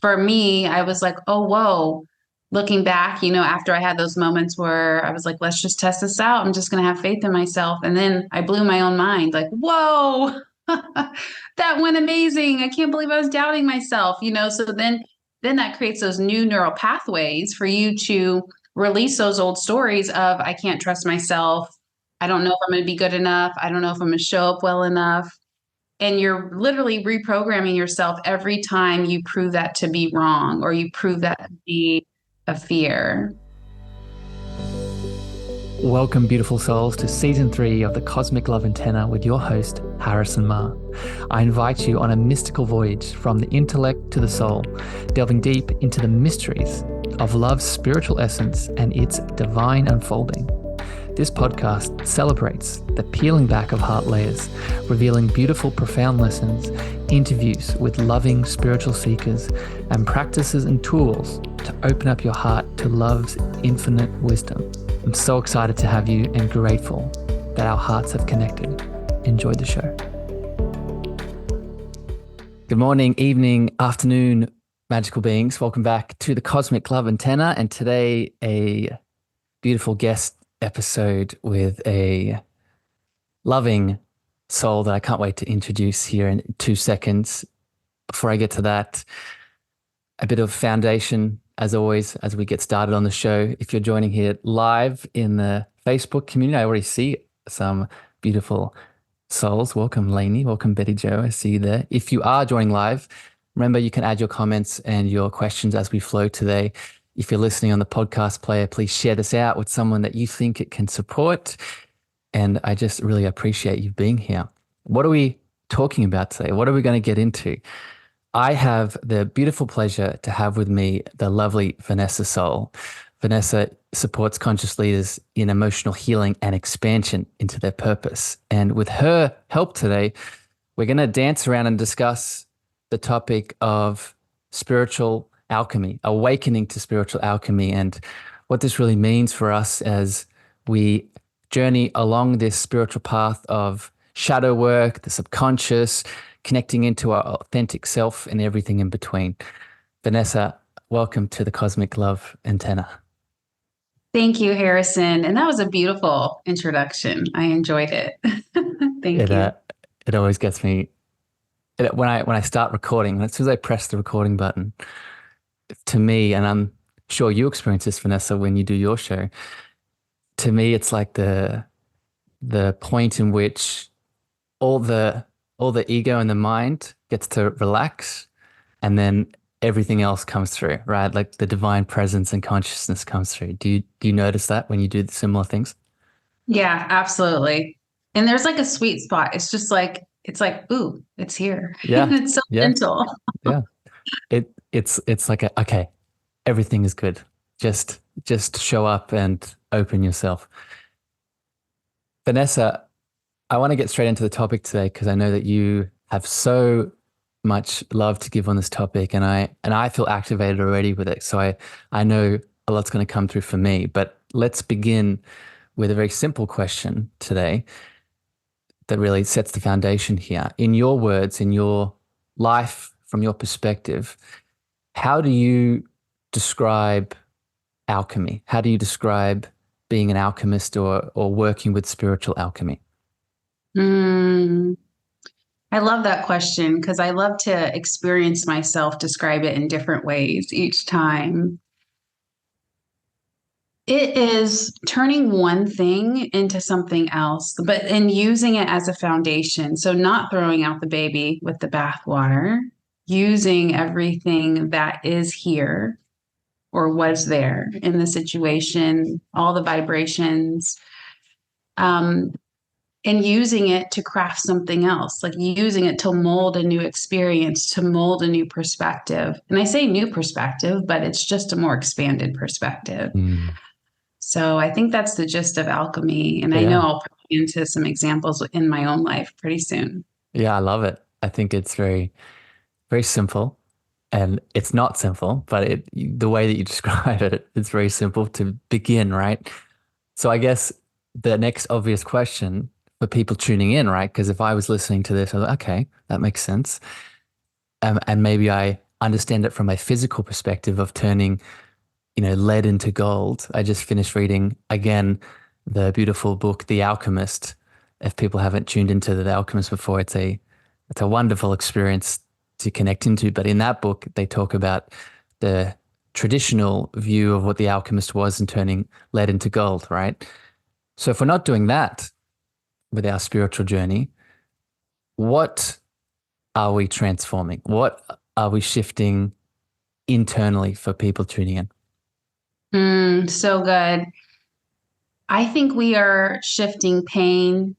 For me, I was like, oh, whoa. Looking back, after I had those moments where I was like, let's just test this out. I'm just going to have faith in myself. And then I blew my own mind, like, whoa, that went amazing. I can't believe I was doubting myself, So then that creates those new neural pathways for you to release those old stories of, I can't trust myself. I don't know if I'm going to be good enough. I don't know if I'm going to show up well enough. And you're literally reprogramming yourself every time you prove that to be wrong or you prove that to be a fear. Welcome, beautiful souls, to season 3 of the Cosmic Love Antenna with your host, Harrison Ma. I invite you on a mystical voyage from the intellect to the soul, delving deep into the mysteries of love's spiritual essence and its divine unfolding. This podcast celebrates the peeling back of heart layers, revealing beautiful, profound lessons, interviews with loving spiritual seekers, and practices and tools to open up your heart to love's infinite wisdom. I'm so excited to have you and grateful that our hearts have connected. Enjoy the show. Good morning, evening, afternoon, magical beings. Welcome back to the Cosmic Love Antenna, and today a beautiful guest episode with a loving soul that I can't wait to introduce here in 2 seconds. Before I get to that, a bit of foundation, as always, as we get started on the show. If you're joining here live in the Facebook community, I already see some beautiful souls. Welcome, Lainey. Welcome, Betty Jo. I see you there. If you are joining live, remember you can add your comments and your questions as we flow today. If you're listening on the podcast player, please share this out with someone that you think it can support. And I just really appreciate you being here. What are we talking about today? What are we going to get into? I have the beautiful pleasure to have with me the lovely Vanessa soul. Vanessa supports conscious leaders in emotional healing and expansion into their purpose. And with her help today, we're going to dance around and discuss the topic of spiritual alchemy, awakening to spiritual alchemy, and what this really means for us as we journey along this spiritual path of shadow work, the subconscious, connecting into our authentic self and everything in between. Vanessa, welcome to the Cosmic Love Antenna. Thank you, Harrison. And that was a beautiful introduction. I enjoyed it. Thank you. It always gets me when I start recording. As soon as I press the recording button, to me, and I'm sure you experience this, Vanessa, when you do your show, to me, it's like the point in which all the ego and the mind gets to relax, and then everything else comes through, right? Like the divine presence and consciousness comes through. Do you notice that when you do similar things? Yeah, absolutely. And there's like a sweet spot. It's just like, ooh, it's here. Yeah. It's so Yeah. gentle. Yeah. It's like okay, everything is good. Just show up and open yourself. Vanessa, I want to get straight into the topic today because I know that you have so much love to give on this topic, and I feel activated already with it. So I know a lot's going to come through for me. But let's begin with a very simple question today that really sets the foundation here. In your words, in your life, from your perspective, how do you describe alchemy? How do you describe being an alchemist or working with spiritual alchemy? I love that question because I love to experience myself, describe it in different ways each time. It is turning one thing into something else, but in using it as a foundation. So not throwing out the baby with the bathwater, using everything that is here or was there in the situation, all the vibrations, and using it to craft something else, like using it to mold a new experience, to mold a new perspective. And I say new perspective, but it's just a more expanded perspective. So I think that's the gist of alchemy. And I know I'll put into some examples in my own life pretty soon. Yeah, I love it. I think it's very, very simple. And it's not simple, but the way that you describe it, it's very simple to begin, right? So I guess the next obvious question for people tuning in, right? Because if I was listening to this, I was like, okay, that makes sense. and maybe I understand it from a physical perspective of turning, lead into gold. I just finished reading again the beautiful book, The Alchemist. If people haven't tuned into The Alchemist before, it's a wonderful experience to connect into. But in that book, they talk about the traditional view of what the alchemist was in turning lead into gold, right? So if we're not doing that with our spiritual journey, what are we transforming? What are we shifting internally for people tuning in? So good. I think we are shifting pain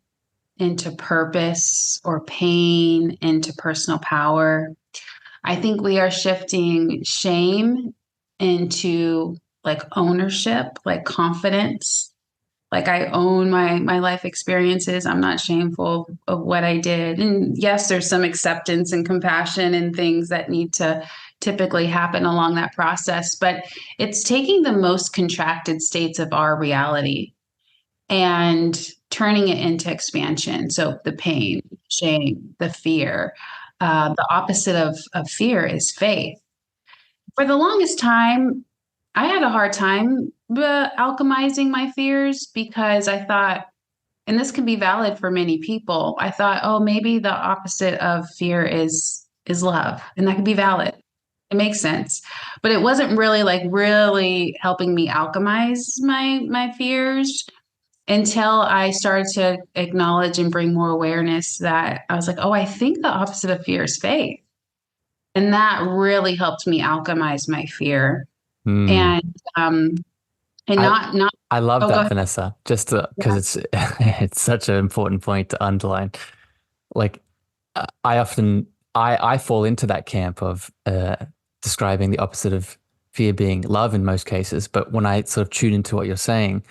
into purpose or pain into personal power. I think we are shifting shame into like ownership, like confidence. Like I own my life experiences. I'm not shameful of what I did. And yes, there's some acceptance and compassion and things that need to typically happen along that process, but it's taking the most contracted states of our reality and turning it into expansion. So the pain, shame, the fear. The opposite of fear is faith. For the longest time, I had a hard time alchemizing my fears because I thought, and this can be valid for many people, I thought, oh, maybe the opposite of fear is love, and that could be valid. It makes sense, but it wasn't really like really helping me alchemize my fears until I started to acknowledge and bring more awareness that I was like, oh, I think the opposite of fear is faith. And that really helped me alchemize my fear. Hmm. And um and I not I love oh go that, ahead. Vanessa, just because Yeah. it's such an important point to underline. Like I often I fall into that camp of describing the opposite of fear being love in most cases. But when I sort of tune into what you're saying,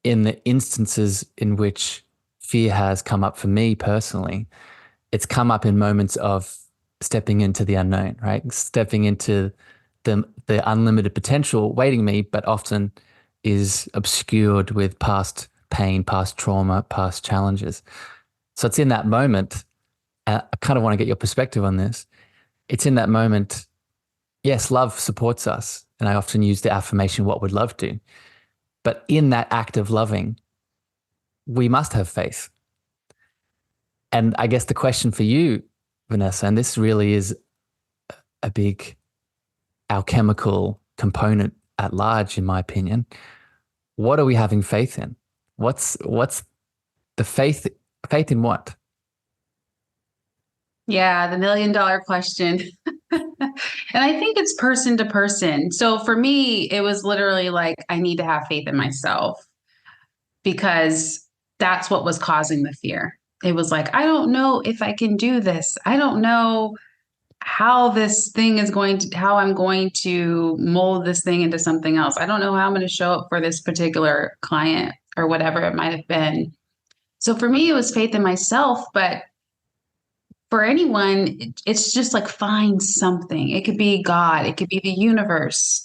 in the instances in which fear has come up for me personally, it's come up in moments of stepping into the unknown, right? Stepping into the unlimited potential waiting me, but often is obscured with past pain, past trauma, past challenges. So it's in that moment, I kind of want to get your perspective on this. It's in that moment, yes, love supports us. And I often use the affirmation, what would love do? But in that act of loving, we must have faith. And I guess the question for you, Vanessa, and this really is a big alchemical component at large, in my opinion. What are we having faith in? What's the faith in what? Yeah, the $1 million question. And I think it's person to person. So for me, it was literally like I need to have faith in myself because that's what was causing the fear. It was like, I don't know if I can do this. I don't know how this thing is going to, how I'm going to mold this thing into something else. I don't know how I'm going to show up for this particular client or whatever it might have been. So for me, it was faith in myself, but for anyone, it's just like find something. It could be God, it could be the universe.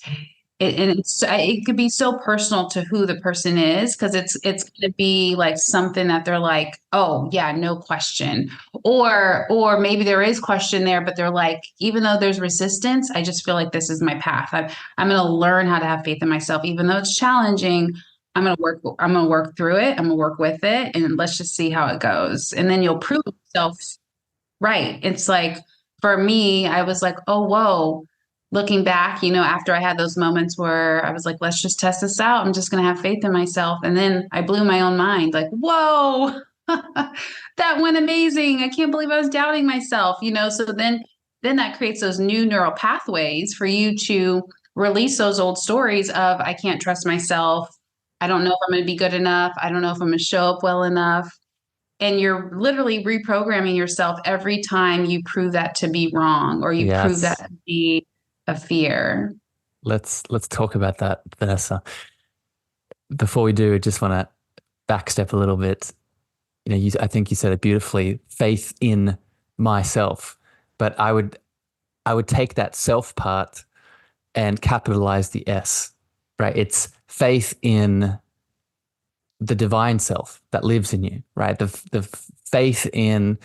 It could be so personal to who the person is because it's going to be like something that they're like, oh yeah, no question, or maybe there is question there, but they're like, even though there's resistance, I just feel like this is my path. I'm going to learn how to have faith in myself, even though it's challenging. I'm going to work. I'm going to work through it. I'm going to work with it, and let's just see how it goes. And then you'll prove yourself right. It's like for me, I was like, oh, whoa. Looking back, after I had those moments where I was like, let's just test this out. I'm just going to have faith in myself. And then I blew my own mind like, whoa, that went amazing. I can't believe I was doubting myself. So then that creates those new neural pathways for you to release those old stories of, I can't trust myself. I don't know if I'm going to be good enough. I don't know if I'm going to show up well enough, and you're literally reprogramming yourself every time you prove that to be wrong or you prove that Yes. to be a fear. Let's talk about that, Vanessa. Before we do, I just want to backstep a little bit. I think you said it beautifully, faith in myself. But I would take that self part and capitalize the S, right? It's faith in the divine self that lives in you, right? The faith in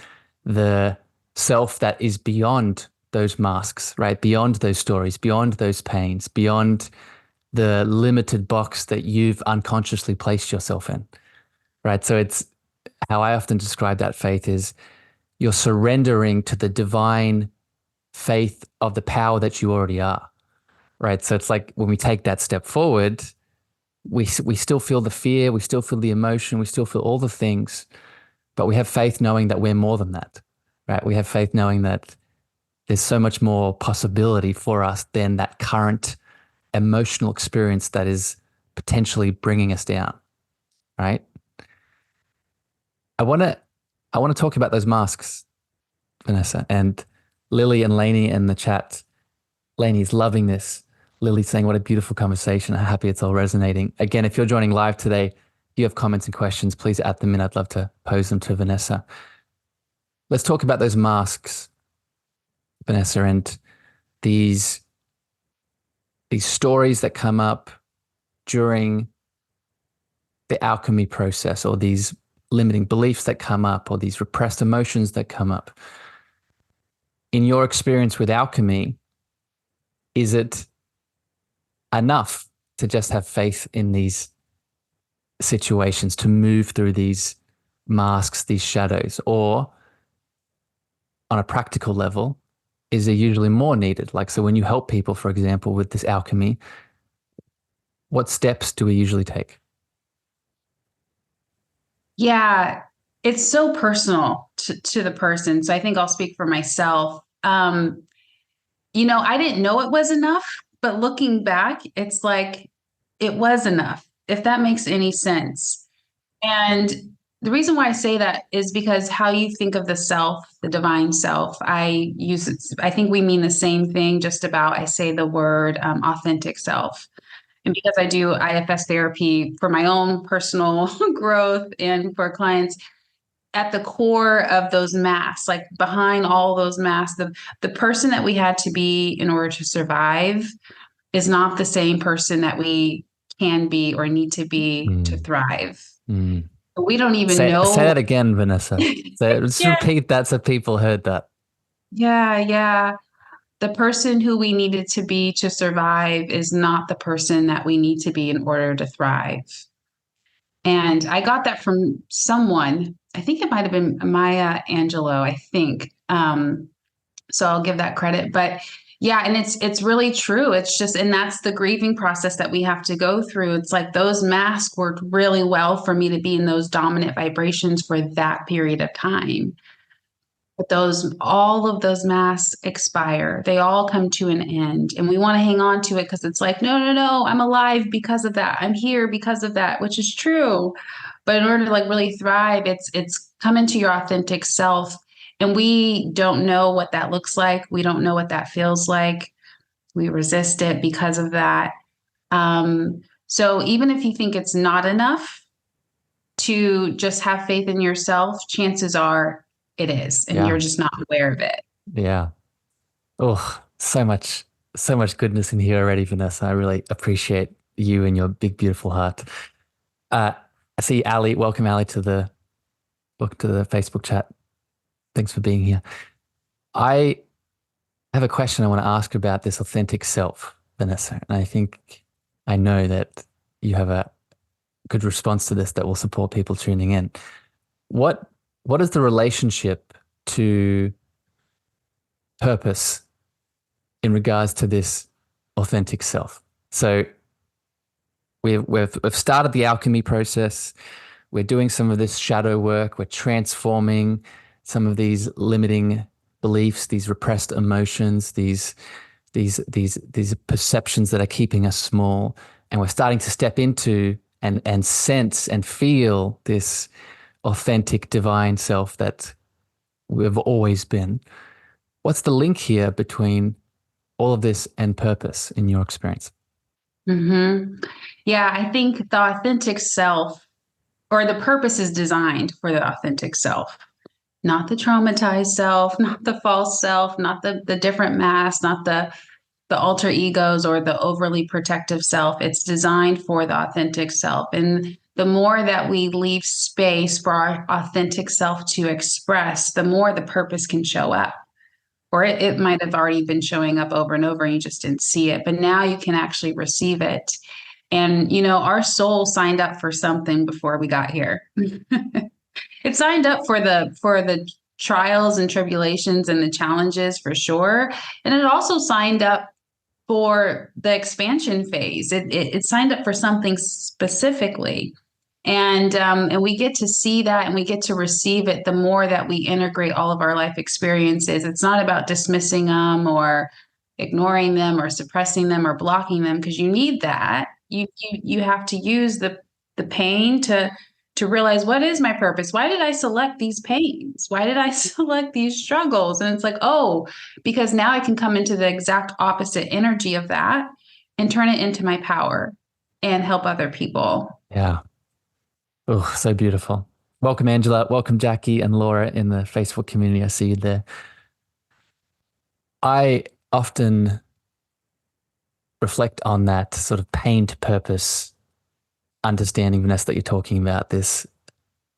the self that is beyond those masks, right? Beyond those stories, beyond those pains, beyond the limited box that you've unconsciously placed yourself in, right? So it's how I often describe that faith is you're surrendering to the divine faith of the power that you already are, right? So it's like when we take that step forward, we still feel the fear, we still feel the emotion, we still feel all the things, but we have faith knowing that we're more than that, right? We have faith knowing that there's so much more possibility for us than that current emotional experience that is potentially bringing us down, right? I want to I want to talk about those masks, Vanessa, and Lily and Lainey in the chat. Lainey's loving this. Lily's saying, what a beautiful conversation. I'm happy it's all resonating. Again, if you're joining live today, if you have comments and questions, please add them in. I'd love to pose them to Vanessa. Let's talk about those masks, Vanessa, and these stories that come up during the alchemy process, or these limiting beliefs that come up, or these repressed emotions that come up. In your experience with alchemy, is it enough to just have faith in these situations to move through these masks, these shadows? Or on a practical level, is there usually more needed? Like, so when you help people, for example, with this alchemy, what steps do we usually take? Yeah, it's so personal to the person. So I think I'll speak for myself. I didn't know it was enough, but looking back, it's like it was enough, if that makes any sense. And the reason why I say that is because how you think of the self, the divine self, I use it, I think we mean the same thing, just about, I say the word authentic self. And because I do IFS therapy for my own personal growth and for clients, at the core of those masks, like behind all those masks, the person that we had to be in order to survive is not the same person that we can be or need to be to Mm, thrive. mm. We don't even Say know. that again, Vanessa. So just Yeah, repeat that so people heard that. yeah. The person who we needed to be to survive is not the person that we need to be in order to thrive. And I got that from someone. I think it might have been Maya Angelou, I think. So I'll give that credit. But yeah, and it's really true. It's just, and that's the grieving process that we have to go through. It's like those masks worked really well for me to be in those dominant vibrations for that period of time. But all of those masks expire. They all come to an end. And we want to hang on to it because it's like, no, I'm alive because of that. I'm here because of that, which is true. But in order to like really thrive, it's come into your authentic self. And we don't know what that looks like. We don't know what that feels like. We resist it because of that. So even if you think it's not enough to just have faith in yourself, chances are it is, and Yeah. you're just not aware of it. Yeah. Oh, so much goodness in here already, Vanessa. I really appreciate you and your big, beautiful heart. I see Ali. Welcome, Ali, to the Facebook chat. Thanks for being here. I have a question I want to ask about this authentic self, Vanessa. And I think I know that you have a good response to this that will support people tuning in. What is the relationship to purpose in regards to this authentic self? So we've started the alchemy process. We're doing some of this shadow work. We're transforming some of these limiting beliefs, these repressed emotions, these perceptions that are keeping us small. And we're starting to step into and sense and feel this authentic divine self that we've always been. What's the link here between all of this and purpose in your experience? Mm-hmm. Yeah, I think the authentic self, or the purpose, is designed for the authentic self, not the traumatized self, not the false self, not the different masks, not the alter egos or the overly protective self. It's designed for the authentic self. And the more that we leave space for our authentic self to express, the more the purpose can show up. Or it might have already been showing up over and over and you just didn't see it. But now you can actually receive it. And, our soul signed up for something before we got here. It signed up for the trials and tribulations and the challenges for sure. And it also signed up for the expansion phase. It signed up for something specifically. And we get to see that and we get to receive it the more that we integrate all of our life experiences. It's not about dismissing them or ignoring them or suppressing them or blocking them, because you need that. You have to use the pain to realize, what is my purpose? Why did I select these pains? Why did I select these struggles? And it's like, oh, because now I can come into the exact opposite energy of that and turn it into my power and help other people. Yeah. Oh, so beautiful. Welcome, Angela. Welcome, Jackie and Laura in the Facebook community. I see you there. I often reflect on that sort of pain to purpose understanding, Vanessa, that you're talking about. This,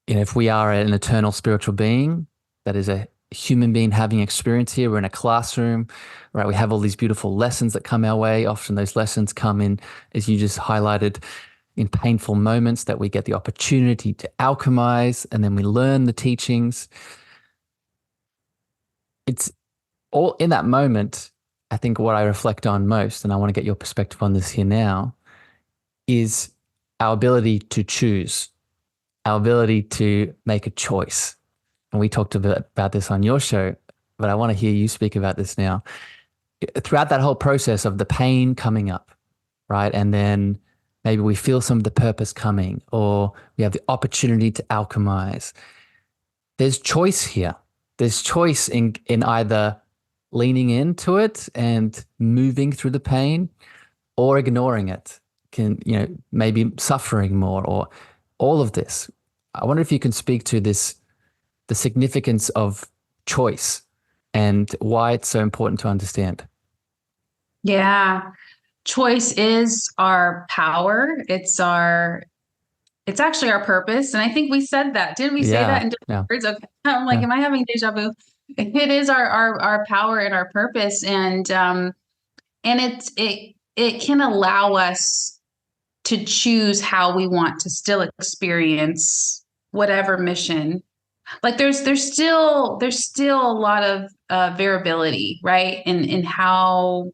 if we are an eternal spiritual being, that is a human being having experience here, we're in a classroom, right? We have all these beautiful lessons that come our way. Often those lessons come in, as you just highlighted, in painful moments that we get the opportunity to alchemize, and then we learn the teachings. It's all in that moment. I think what I reflect on most, and I want to get your perspective on this here now, is our ability to choose, our ability to make a choice. And we talked a bit about this on your show, but I want to hear you speak about this now. Throughout that whole process of the pain coming up, right? And then maybe we feel some of the purpose coming, or we have the opportunity to alchemize. There's choice here. There's choice in either leaning into it and moving through the pain, or ignoring it, maybe suffering more, or all of this. I wonder if you can speak to this, the significance of choice and why it's so important to understand. Yeah. Choice is our power. It's actually our purpose. And I think we said that. Didn't we say that in different words? Okay. I'm like, am I having deja vu? It is our power and our purpose. And it can allow us to choose how we want to still experience whatever mission. Like there's still a lot of variability, right? In how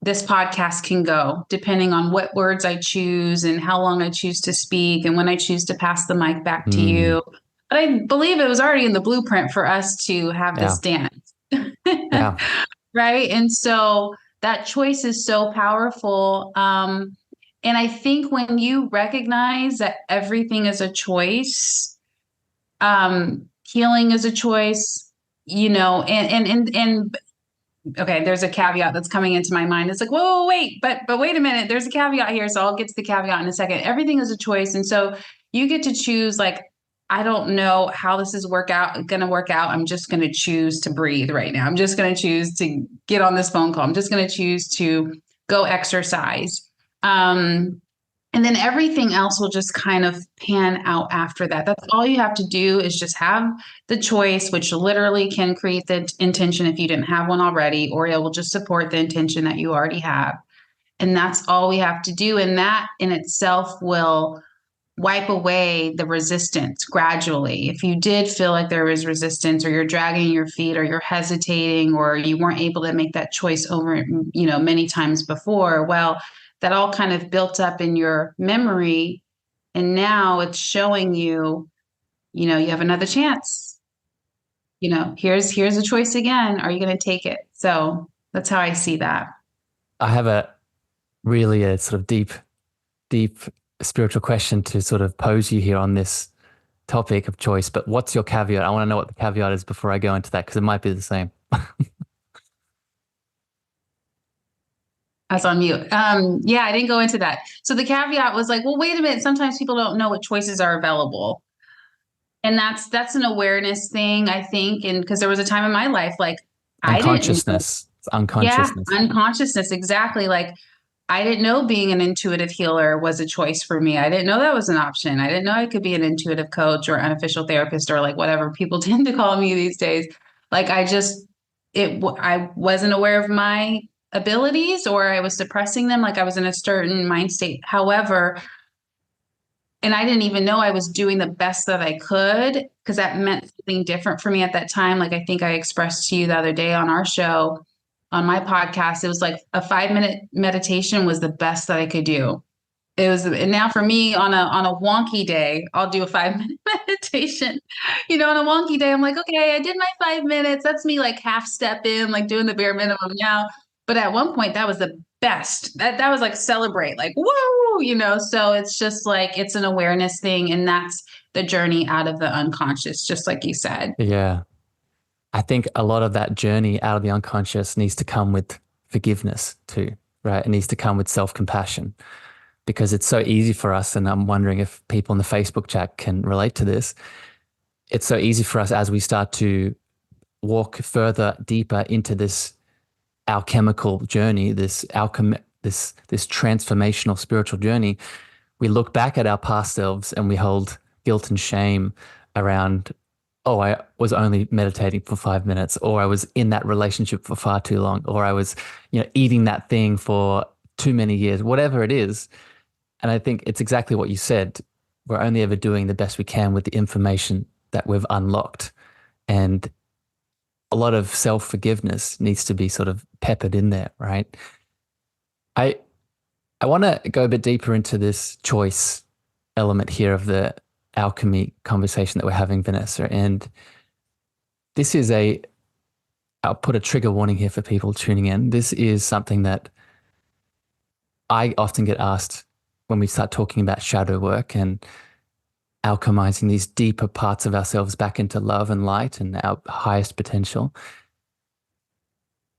this podcast can go, depending on what words I choose and how long I choose to speak and when I choose to pass the mic back to you. But I believe it was already in the blueprint for us to have this dance. Right. And so that choice is so powerful. And I think when you recognize that everything is a choice, healing is a choice, and okay, there's a caveat that's coming into my mind. It's like, whoa, wait, but wait a minute. There's a caveat here. So I'll get to the caveat in a second. Everything is a choice. And so you get to choose, like, I don't know how this is going to work out. I'm just going to choose to breathe right now. I'm just going to choose to get on this phone call. I'm just going to choose to go exercise. And then everything else will just kind of pan out after that. That's all you have to do, is just have the choice, which literally can create the intention if you didn't have one already, or it will just support the intention that you already have. And that's all we have to do. And that in itself will wipe away the resistance gradually. If you did feel like there was resistance, or you're dragging your feet, or you're hesitating, or you weren't able to make that choice over, many times before, well, that all kind of built up in your memory. And now it's showing you, you have another chance. Here's a choice again. Are you going to take it? So that's how I see that. I have a sort of deep spiritual question to sort of pose you here on this topic of choice. But what's your caveat? I want to know what the caveat is before I go into that, because it might be the same. I was on mute. I didn't go into that. So the caveat was like, well, wait a minute. Sometimes people don't know what choices are available. And that's an awareness thing, I think. And because there was a time in my life, like, unconsciousness. I didn't know. It's unconsciousness. Yeah, unconsciousness. Exactly. Like, I didn't know being an intuitive healer was a choice for me. I didn't know that was an option. I didn't know I could be an intuitive coach or unofficial therapist or like whatever people tend to call me these days. Like I wasn't aware of my abilities, or I was suppressing them. Like I was in a certain mind state. However, and I didn't even know I was doing the best that I could, because that meant something different for me at that time. Like I think I expressed to you the other day on our show, on my podcast, it was like a 5 minute meditation was the best that I could do. It was, and now for me on a wonky day, I'll do a 5 minute meditation. On a wonky day, I'm like, okay, I did my 5 minutes. That's me like half step in, like doing the bare minimum now. But at one point, that was the best. That was like celebrate, like woo. So it's just like it's an awareness thing, and that's the journey out of the unconscious, just like you said. Yeah. I think a lot of that journey out of the unconscious needs to come with forgiveness too, right? It needs to come with self-compassion because it's so easy for us. And I'm wondering if people in the Facebook chat can relate to this. It's so easy for us as we start to walk further, deeper into this alchemical journey, this transformational spiritual journey. We look back at our past selves and we hold guilt and shame around, oh, I was only meditating for 5 minutes, or I was in that relationship for far too long, or I was, eating that thing for too many years, whatever it is. And I think it's exactly what you said. We're only ever doing the best we can with the information that we've unlocked. And a lot of self-forgiveness needs to be sort of peppered in there, right? I I want to go a bit deeper into this choice element here of the alchemy conversation that we're having, Vanessa. And this is I'll put a trigger warning here for people tuning in. This is something that I often get asked when we start talking about shadow work and alchemizing these deeper parts of ourselves back into love and light and our highest potential.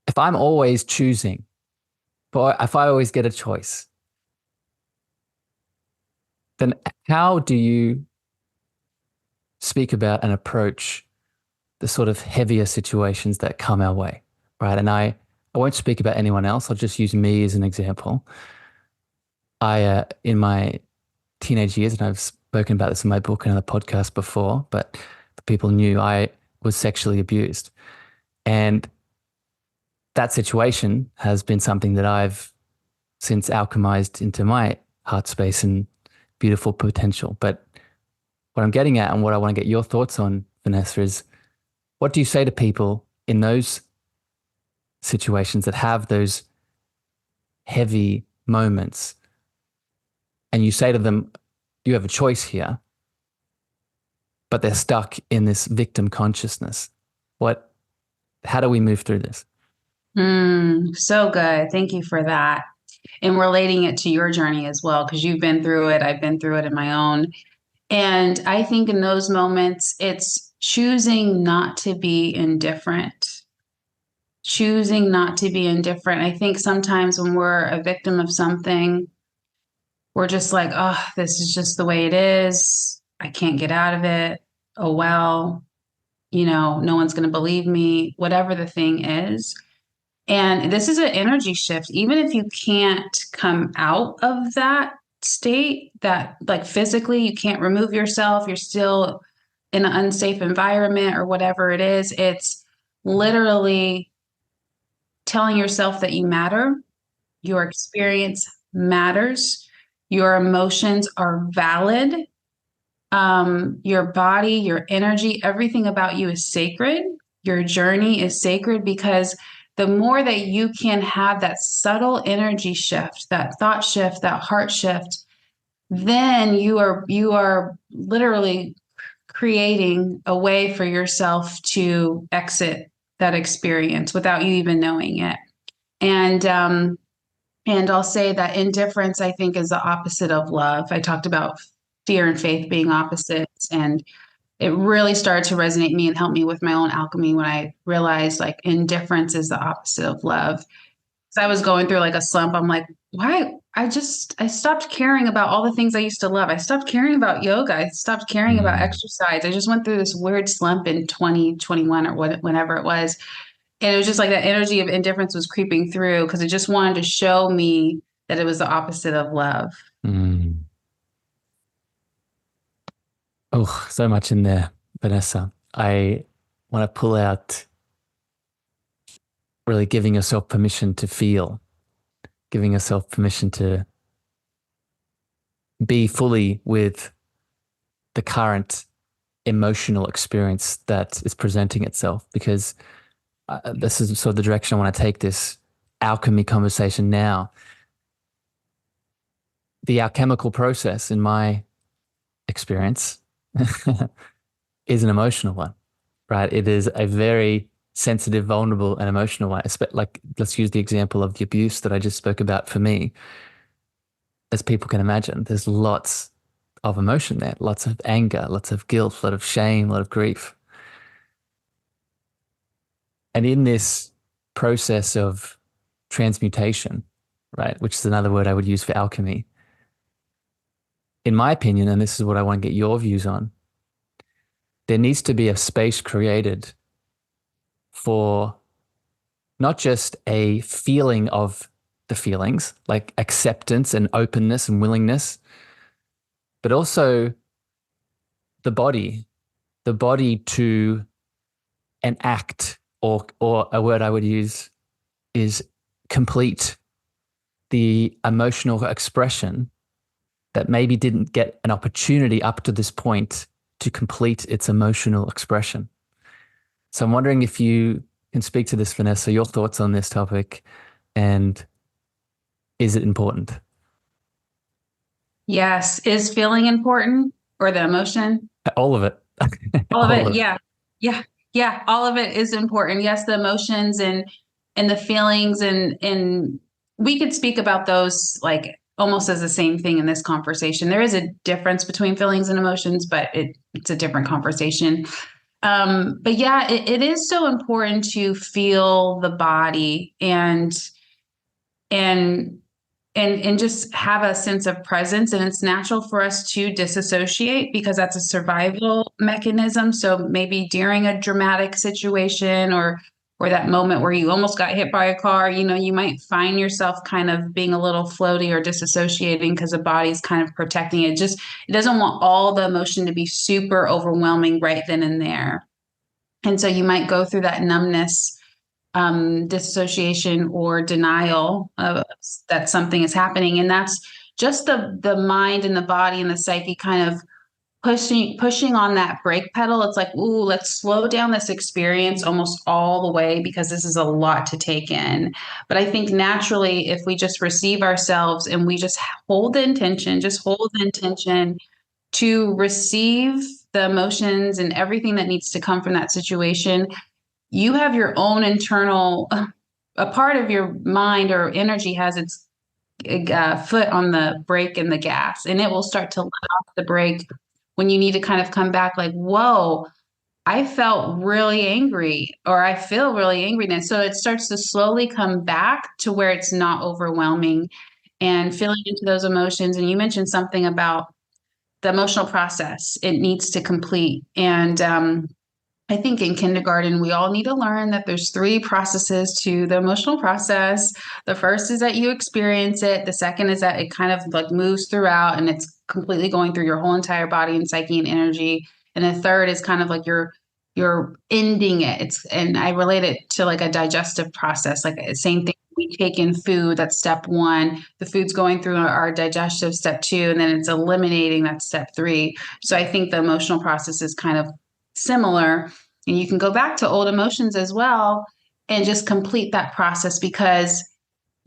If I'm always choosing, but if I always get a choice, then how do you speak about and approach the sort of heavier situations that come our way, right? And I won't speak about anyone else. I'll just use me as an example. In my teenage years, and I've spoken about this in my book and on the podcast before, but people knew I was sexually abused. And that situation has been something that I've since alchemized into my heart space and beautiful potential. But what I'm getting at and what I want to get your thoughts on, Vanessa, is what do you say to people in those situations that have those heavy moments? And you say to them, you have a choice here, but they're stuck in this victim consciousness. How do we move through this? So good. Thank you for that. And relating it to your journey as well, because you've been through it. I've been through it in my own. And I think in those moments, it's choosing not to be indifferent. Choosing not to be indifferent. I think sometimes when we're a victim of something, we're just like, oh, this is just the way it is. I can't get out of it. Oh, well, no one's going to believe me, whatever the thing is. And this is an energy shift. Even if you can't come out of that state, that like physically you can't remove yourself, you're still in an unsafe environment or whatever it is, it's literally telling yourself that you matter, your experience matters, your emotions are valid, your body, your energy, everything about you is sacred. Your journey is sacred, because the more that you can have that subtle energy shift, that thought shift, that heart shift, then you are literally creating a way for yourself to exit that experience without you even knowing it. And I'll say that indifference, I think, is the opposite of love. I talked about fear and faith being opposites, and it really started to resonate me and help me with my own alchemy when I realized like indifference is the opposite of love. So I was going through like a slump. I'm like, why? I stopped caring about all the things I used to love. I stopped caring about yoga. I stopped caring about Mm. exercise. I just went through this weird slump in 2021 or whenever it was. And it was just like that energy of indifference was creeping through, because it just wanted to show me that it was the opposite of love. Mm. Oh, so much in there, Vanessa. I want to pull out really giving yourself permission to feel, giving yourself permission to be fully with the current emotional experience that is presenting itself. Because this is sort of the direction I want to take this alchemy conversation now. The alchemical process, in my experience, is an emotional one, right? It is a very sensitive, vulnerable, and emotional one. Like, let's use the example of the abuse that I just spoke about for me. As people can imagine, there's lots of emotion there, lots of anger, lots of guilt, a lot of shame, a lot of grief. And in this process of transmutation, right, which is another word I would use for alchemy, in my opinion, and this is what I want to get your views on, there needs to be a space created for not just a feeling of the feelings, like acceptance and openness and willingness, but also the body to enact, or a word I would use is complete the emotional expression that maybe didn't get an opportunity up to this point to complete its emotional expression. So I'm wondering if you can speak to this, Vanessa, your thoughts on this topic, and is it important? Yes. Is feeling important or the emotion? All of it. All of All it. of it. Yeah. Yeah. Yeah. All of it is important. Yes, the emotions and the feelings and we could speak about those like almost as the same thing in this conversation. There is a difference between feelings and emotions, but it's a different conversation. But yeah, it is so important to feel the body and and just have a sense of presence, and it's natural for us to disassociate because that's a survival mechanism. So maybe during a dramatic situation or that moment where you almost got hit by a car, you might find yourself kind of being a little floaty or disassociating because the body's kind of protecting it. Just it doesn't want all the emotion to be super overwhelming right then and there. And so you might go through that numbness, dissociation or denial of that something is happening. And that's just the mind and the body and the psyche kind of pushing on that brake pedal. It's like, ooh, let's slow down this experience almost all the way because this is a lot to take in. But I think naturally, if we just receive ourselves and we just hold the intention to receive the emotions and everything that needs to come from that situation, you have your own internal, a part of your mind or energy has its foot on the brake and the gas, and it will start to let off the brake when you need to kind of come back like, whoa, I felt really angry or I feel really angry. And so it starts to slowly come back to where it's not overwhelming and feeling into those emotions. And you mentioned something about the emotional process it needs to complete. And I think in kindergarten, we all need to learn that there's three processes to the emotional process. The first is that you experience it. The second is that it kind of like moves throughout and it's completely going through your whole entire body and psyche and energy. And the third is kind of like you're ending it. And I relate it to like a digestive process, like same thing. We take in food, that's step one. The food's going through our digestive step two, and then it's eliminating, that's step three. So I think the emotional process is kind of similar, and you can go back to old emotions as well and just complete that process because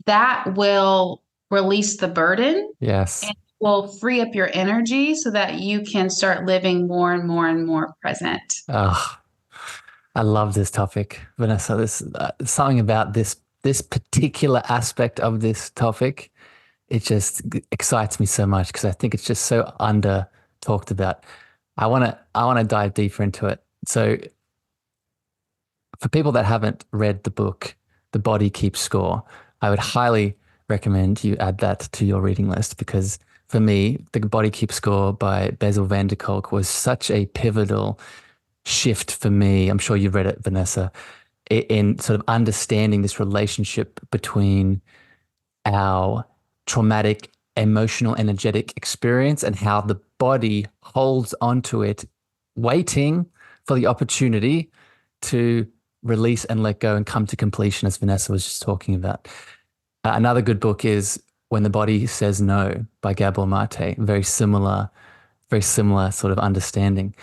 that will release the burden Yes. and will free up your energy so that you can start living more and more and more present. Oh, I love this topic, Vanessa. This something about this particular aspect of this topic. It just excites me so much because I think it's just so under talked about. I want to dive deeper into it. So for people that haven't read the book, The Body Keeps Score, I would highly recommend you add that to your reading list because for me, The Body Keeps Score by Bessel van der Kolk was such a pivotal shift for me. I'm sure you've read it, Vanessa, in sort of understanding this relationship between our traumatic, emotional, energetic experience and how the body holds onto it, waiting for the opportunity to release and let go and come to completion, as Vanessa was just talking about. Another good book is When the Body Says No by Gabor Mate. Very similar sort of understanding.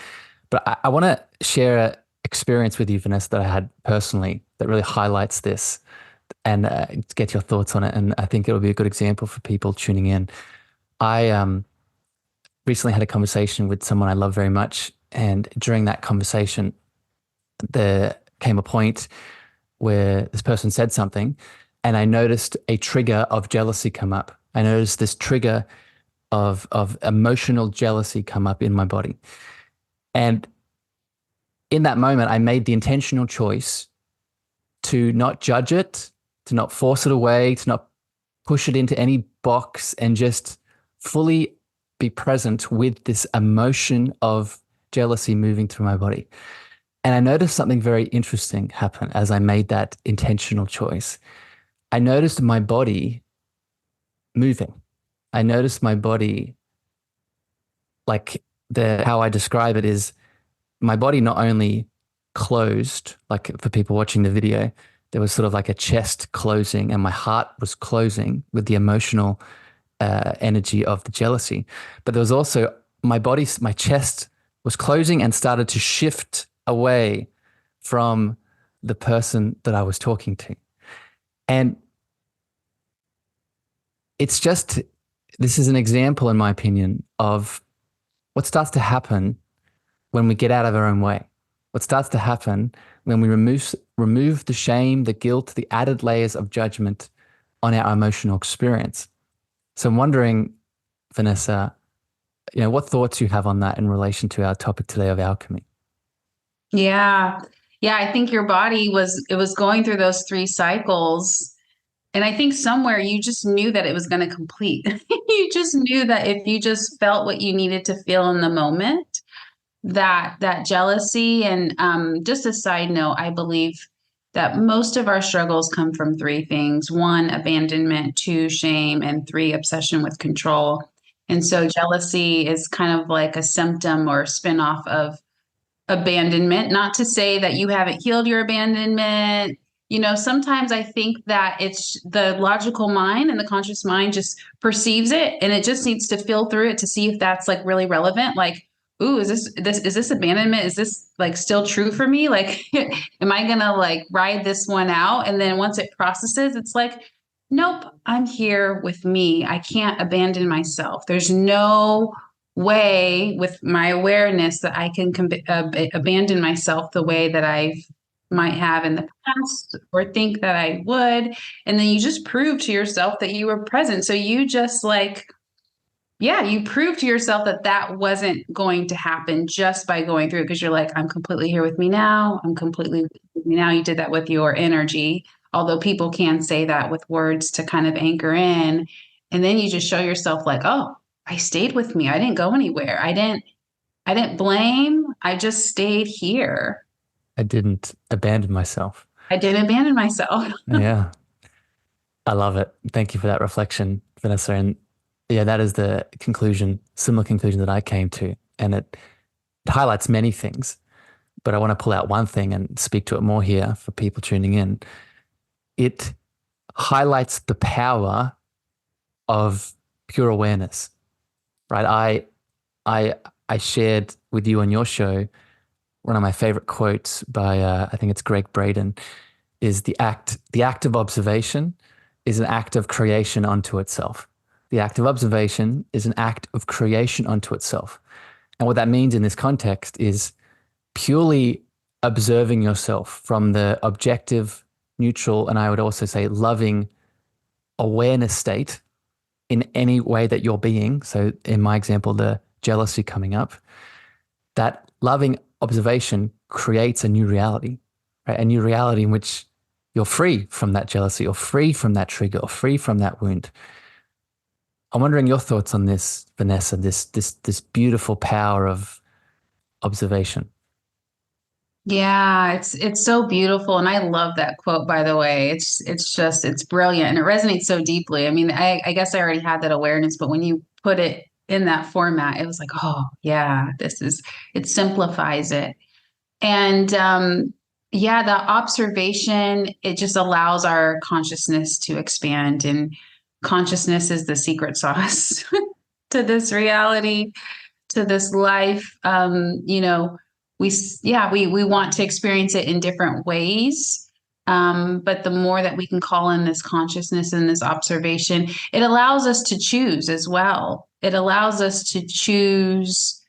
But I want to share an experience with you, Vanessa, that I had personally that really highlights this and get your thoughts on it. And I think it'll be a good example for people tuning in. I recently had a conversation with someone I love very much. And during that conversation, there came a point where this person said something and I noticed a trigger of jealousy come up. I noticed this trigger of emotional jealousy come up in my body. And in that moment, I made the intentional choice to not judge it, to not force it away, to not push it into any box, and just fully be present with this emotion of jealousy moving through my body. And I noticed something very interesting happen as I made that intentional choice. I noticed my body moving. I noticed my body, like how I describe it is my body not only closed, like for people watching the video, there was sort of like a chest closing and my heart was closing with the emotional energy of the jealousy. But there was also my chest was closing and started to shift away from the person that I was talking to. And it's just, this is an example, in my opinion, of what starts to happen when we get out of our own way. What starts to happen when we remove the shame, the guilt, the added layers of judgment on our emotional experience. So I'm wondering, Vanessa, what thoughts you have on that in relation to our topic today of alchemy? Yeah. Yeah. I think your body was going through those 3 cycles. And I think somewhere you just knew that it was going to complete. You just knew that if you just felt what you needed to feel in the moment, that jealousy. And just a side note, I believe that most of our struggles come from 3 things: 1, abandonment; 2, shame; and 3, obsession with control. And so jealousy is kind of like a symptom or a spinoff of abandonment. Not to say that you haven't healed your abandonment. Sometimes I think that it's the logical mind and the conscious mind just perceives it, and it just needs to feel through it to see if that's like really relevant. Like, ooh, is this abandonment? Is this like still true for me? Like, am I gonna like ride this one out? And then once it processes, it's like, nope, I'm here with me. I can't abandon myself. There's no way with my awareness that I can abandon myself the way that I might have in the past or think that I would. And then you just prove to yourself that you were present. So you just like, yeah, you prove to yourself that that wasn't going to happen just by going through it, because you're like, I'm completely here with me now. I'm completely with me now. You did that with your energy, although people can say that with words to kind of anchor in. And then you just show yourself like, oh, I stayed with me. I didn't go anywhere. I didn't blame. I just stayed here. I didn't abandon myself. I didn't abandon myself. Yeah, I love it. Thank you for that reflection, Vanessa. And yeah, that is the similar conclusion that I came to. And it highlights many things, but I want to pull out one thing and speak to it more here for people tuning in. It highlights the power of pure awareness, right? I shared with you on your show one of my favorite quotes by I think it's Greg Braden, is the act of observation is an act of creation unto itself. The act of observation is an act of creation unto itself. And what that means in this context is purely observing yourself from the objective, neutral, and I would also say loving awareness state in any way that you're being. So in my example, the jealousy coming up, that loving observation creates a new reality, right? A new reality in which you're free from that jealousy or free from that trigger or free from that wound. I'm wondering your thoughts on this, Vanessa, this beautiful power of observation. Yeah, it's so beautiful, and I love that quote, by the way. It's brilliant, and it resonates so deeply. I mean, I guess I already had that awareness, but when you put it in that format, it was like, oh yeah, it simplifies it. And yeah, the observation, it just allows our consciousness to expand, and consciousness is the secret sauce to this reality, to this life. We want to experience it in different ways. But the more that we can call in this consciousness and this observation, it allows us to choose as well. It allows us to choose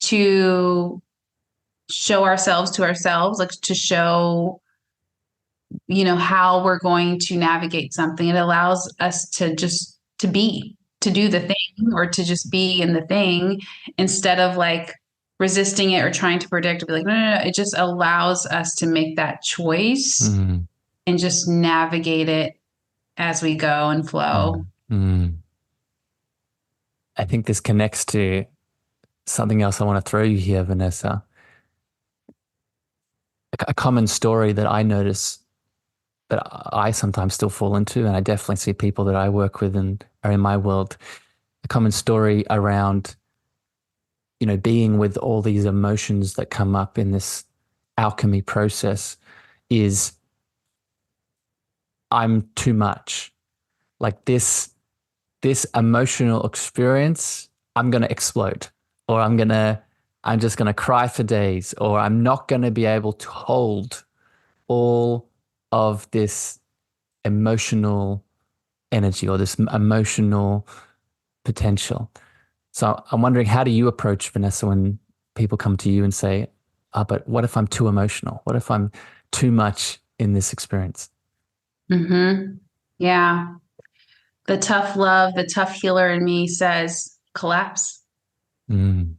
to show ourselves to ourselves, like to show, how we're going to navigate something. It allows us to just to be, to do the thing, or to just be in the thing instead of like resisting it or trying to predict or be like, no, no, no. It just allows us to make that choice Mm, and just navigate it as we go and flow. mm, mm. I think this connects to something else I want to throw you here, Vanessa. A common story that I notice that I sometimes still fall into, and I definitely see people that I work with and are in my world, a common story around, being with all these emotions that come up in this alchemy process is I'm too much. Like this emotional experience, I'm going to explode, or I'm just going to cry for days, or I'm not going to be able to hold all of this emotional energy or this emotional potential. So I'm wondering, how do you approach, Vanessa, when people come to you and say, but what if I'm too emotional? What if I'm too much in this experience? Yeah. The tough love, the tough healer in me says collapse, Mm,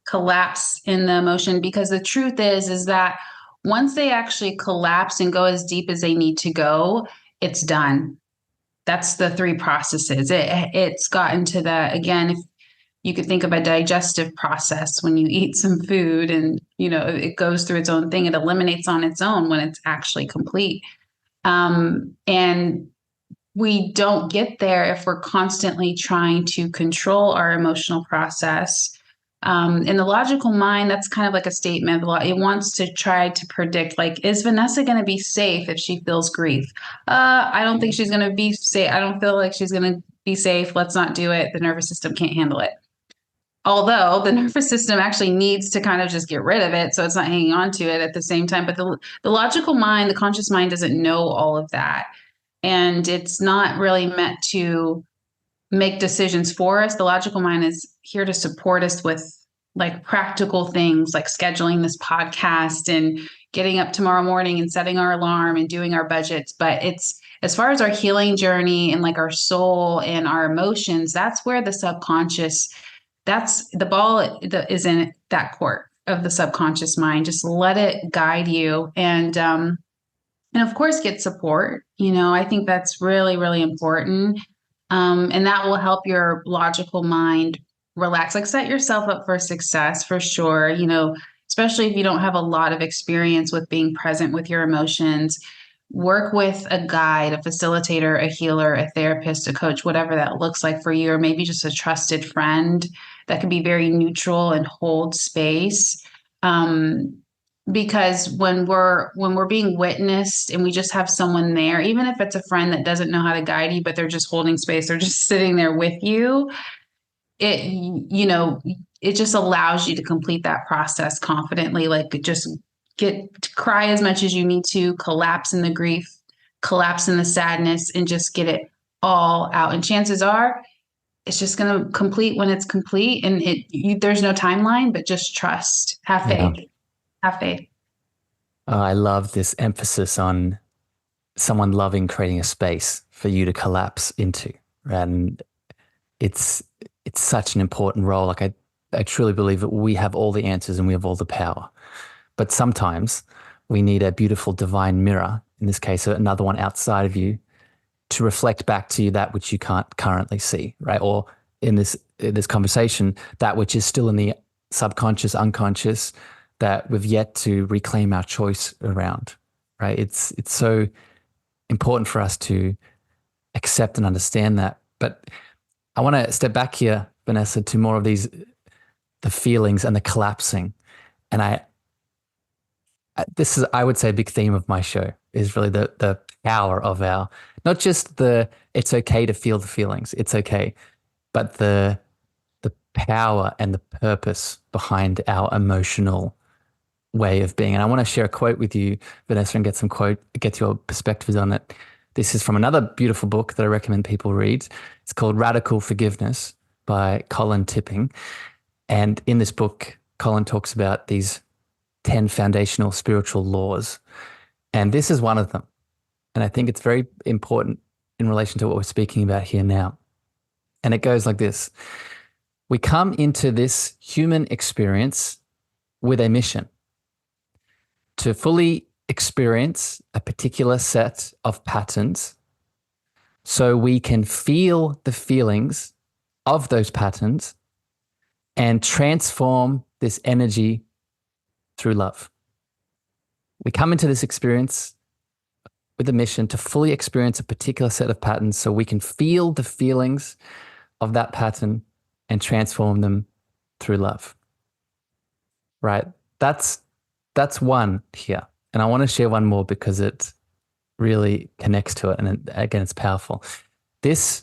collapse in the emotion, because the truth is that once they actually collapse and go as deep as they need to go, it's done. That's the three processes. It's gotten to that again. If you could think of a digestive process, when you eat some food and it goes through its own thing, it eliminates on its own when it's actually complete. And we don't get there if we're constantly trying to control our emotional process. In the logical mind, that's kind of like a statement. It wants to try to predict, like, is Vanessa going to be safe if she feels grief? I don't think she's going to be safe. I don't feel like she's going to be safe. Let's not do it. The nervous system can't handle it. Although the nervous system actually needs to kind of just get rid of it, so it's not hanging on to it at the same time. But the logical mind, the conscious mind, doesn't know all of that, and it's not really meant to make decisions for us. The logical mind is here to support us with like practical things like scheduling this podcast and getting up tomorrow morning and setting our alarm and doing our budgets. But it's as far as our healing journey and like our soul and our emotions, that's where the subconscious, that's the ball is in that court of the subconscious mind. Just let it guide you. And of course get support. I think that's really, really important. And that will help your logical mind relax, like set yourself up for success for sure. Especially if you don't have a lot of experience with being present with your emotions. Work with a guide, a facilitator, a healer, a therapist, a coach, whatever that looks like for you, or maybe just a trusted friend that can be very neutral and hold space. Um, because when we're being witnessed and we just have someone there, even if it's a friend that doesn't know how to guide you, but they're just holding space, they're just sitting there with you, it you know it just allows you to complete that process confidently. Like, just cry as much as you need to, collapse in the grief, collapse in the sadness, and just get it all out. And chances are it's just going to complete when it's complete, and there's no timeline, but just trust, have yeah. faith, have faith. I love this emphasis on someone loving creating a space for you to collapse into. And it's it's such an important role. Like I truly believe that we have all the answers and we have all the power. But sometimes we need a beautiful divine mirror, in this case, another one outside of you, to reflect back to you that which you can't currently see, right? Or in this conversation, that which is still in the subconscious, unconscious, that we've yet to reclaim our choice around, right? It's so important for us to accept and understand that. But I want to step back here, Vanessa, to more of the feelings and the collapsing. And this is, I would say, a big theme of my show is really the power of our, not just it's okay to feel the feelings, it's okay, but the power and the purpose behind our emotional way of being. And I want to share a quote with you, Vanessa, and get your perspectives on it. This is from another beautiful book that I recommend people read. It's called Radical Forgiveness by Colin Tipping. And in this book, Colin talks about these 10 foundational spiritual laws. And this is one of them. And I think it's very important in relation to what we're speaking about here now. And it goes like this. We come into this human experience with a mission to fully experience a particular set of patterns so we can feel the feelings of those patterns and transform this energy through love. We come into this experience with a mission to fully experience a particular set of patterns so we can feel the feelings of that pattern and transform them through love. Right? That's one here. And I want to share one more because it really connects to it. And again, it's powerful. This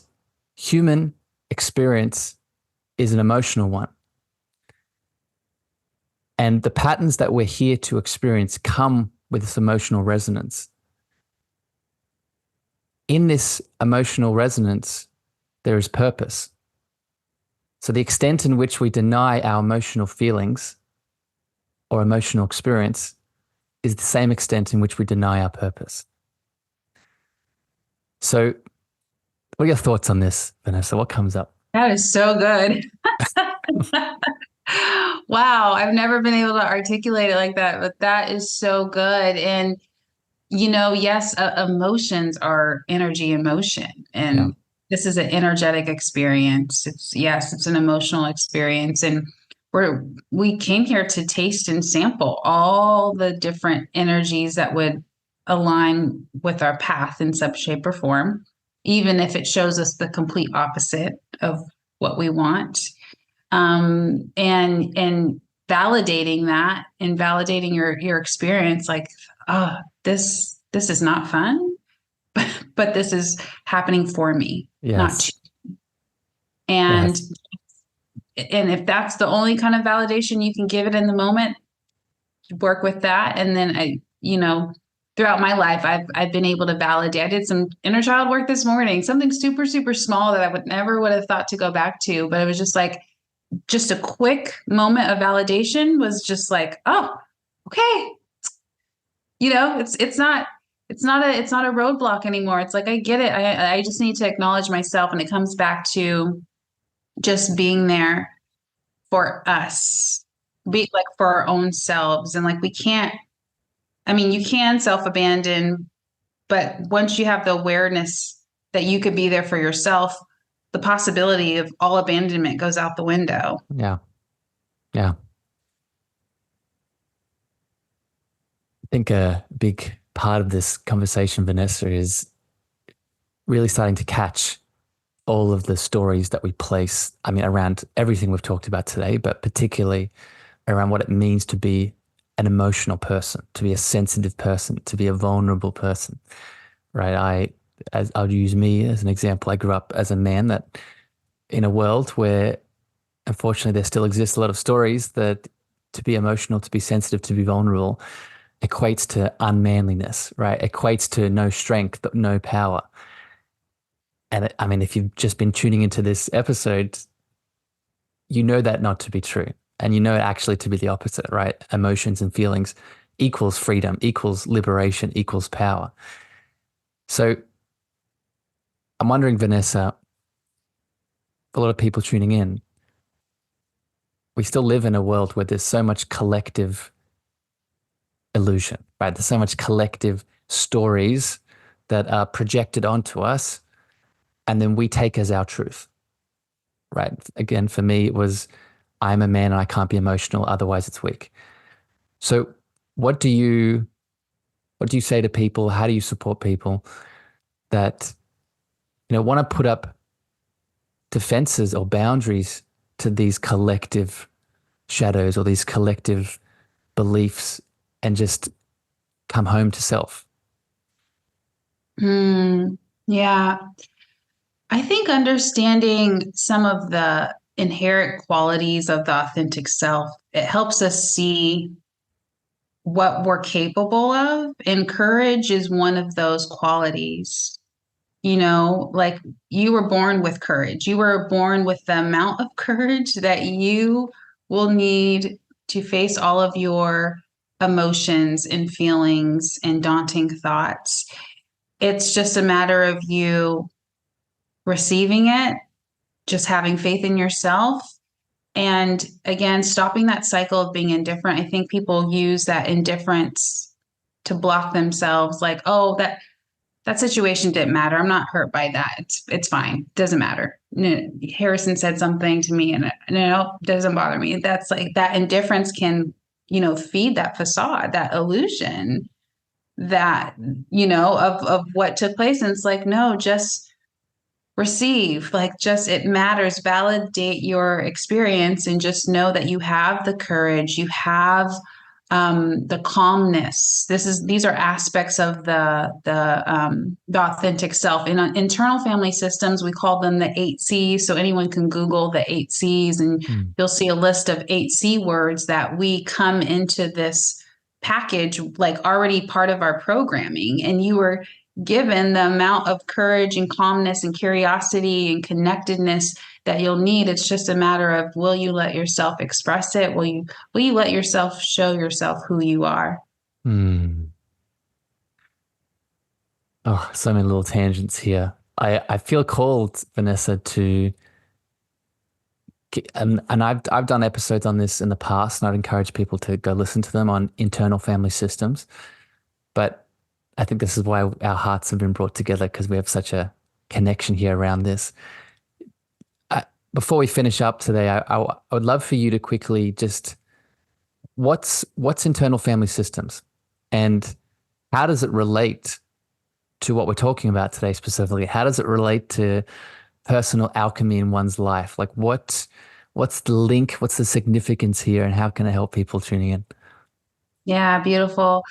human experience is an emotional one. And the patterns that we're here to experience come with this emotional resonance. In this emotional resonance, there is purpose. So the extent in which we deny our emotional feelings or emotional experience is the same extent in which we deny our purpose. So what are your thoughts on this, Vanessa? What comes up? That is so good. Wow, I've never been able to articulate it like that, but that is so good. And yes, emotions are energy in motion, Yeah. and this is an energetic experience. It's an emotional experience, and we came here to taste and sample all the different energies that would align with our path in some shape or form, even if it shows us the complete opposite of what we want. And validating that and validating your experience, like, oh, this is not fun, but this is happening for me, not Yes. to. And Yes. and if that's the only kind of validation you can give it in the moment, work with that. And then throughout my life, I've been able to validate. I did some inner child work this morning, something super, super small that I would have thought to go back to, but it was just like, just a quick moment of validation was just like, oh, okay. It's not a roadblock anymore. It's like, I get it. I just need to acknowledge myself. And it comes back to just being there for us, be like for our own selves. And like, you can self-abandon, but once you have the awareness that you could be there for yourself, the possibility of all abandonment goes out the window. Yeah. Yeah. I think a big part of this conversation, Vanessa, is really starting to catch all of the stories that we place, around everything we've talked about today, but particularly around what it means to be an emotional person, to be a sensitive person, to be a vulnerable person, right? I'll use me as an example. I grew up as a man that in a world where unfortunately there still exists a lot of stories that to be emotional, to be sensitive, to be vulnerable equates to unmanliness, right? Equates to no strength, no power. And if you've just been tuning into this episode, you know that not to be true. And you know it actually to be the opposite, right? Emotions and feelings equals freedom, equals liberation, equals power. So I'm wondering, Vanessa, a lot of people tuning in, we still live in a world where there's so much collective illusion, right? There's so much collective stories that are projected onto us, and then we take as our truth, right? Again, for me, it was, I'm a man and I can't be emotional, otherwise it's weak. So what do you what do you say to people? How do you support people that, want to put up defenses or boundaries to these collective shadows or these collective beliefs and just come home to self? Yeah. I think understanding some of the inherent qualities of the authentic self, it helps us see what we're capable of. And courage is one of those qualities. Like you were born with courage. You were born with the amount of courage that you will need to face all of your emotions and feelings and daunting thoughts. It's just a matter of you receiving it, just having faith in yourself. And again, stopping that cycle of being indifferent. I think people use that indifference to block themselves, like, oh, that situation didn't matter. I'm not hurt by that. It's fine. Doesn't matter. No, Harrison said something to me and no, doesn't bother me. That's like that indifference can, feed that facade, that illusion that, of what took place. And it's like, no, just receive, like just it matters. Validate your experience and just know that you have the courage, you have the calmness. These are aspects of the authentic self. In internal family systems, we call them the 8 C's. So anyone can Google the 8 C's, and Mm. you'll see a list of 8 C words that we come into this package like already part of our programming. And you were given the amount of courage and calmness and curiosity and connectedness that you'll need. It's just a matter of, will you let yourself express it? Will you let yourself show yourself who you are? Mm. Oh, so many little tangents here. I feel called, Vanessa, to and I've done episodes on this in the past, and I'd encourage people to go listen to them on internal family systems. But I think this is why our hearts have been brought together, because we have such a connection here around this. I, Before we finish up today, I would love for you to quickly just what's internal family systems, and how does it relate to what we're talking about today specifically? How does it relate to personal alchemy in one's life? Like what's the link? What's the significance here? And how can I help people tuning in? Yeah, beautiful.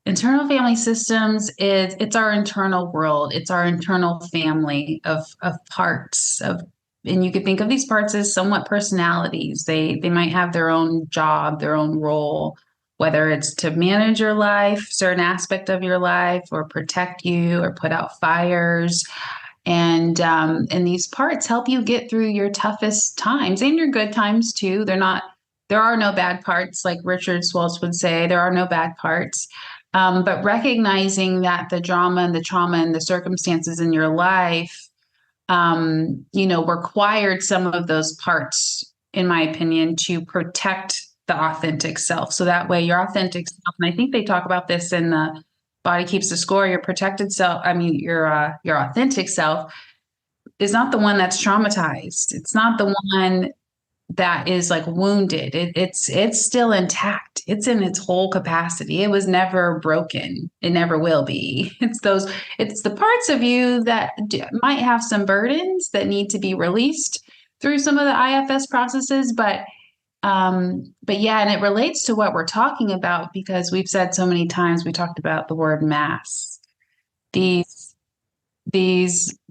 Internal family systems is it's our internal world. It's our internal family of parts of, and you could think of these parts as somewhat personalities. They might have their own job, their own role, whether it's to manage your life, certain aspect of your life, or protect you, or put out fires. And these parts help you get through your toughest times and your good times too. There are no bad parts, like Richard Swaltz would say. There are no bad parts. But recognizing that the drama and the trauma and the circumstances in your life, required some of those parts, in my opinion, to protect the authentic self. So that way, your authentic self, and I think they talk about this in the Body Keeps the Score. Your protected self, I mean, your authentic self is not the one that's traumatized. It's not the one that is like wounded. It's still intact. It's in its whole capacity. It was never broken. It never will be. It's the parts of you that might have some burdens that need to be released through some of the IFS processes, but yeah, and it relates to what we're talking about, because we've said so many times, we talked about the word mass. These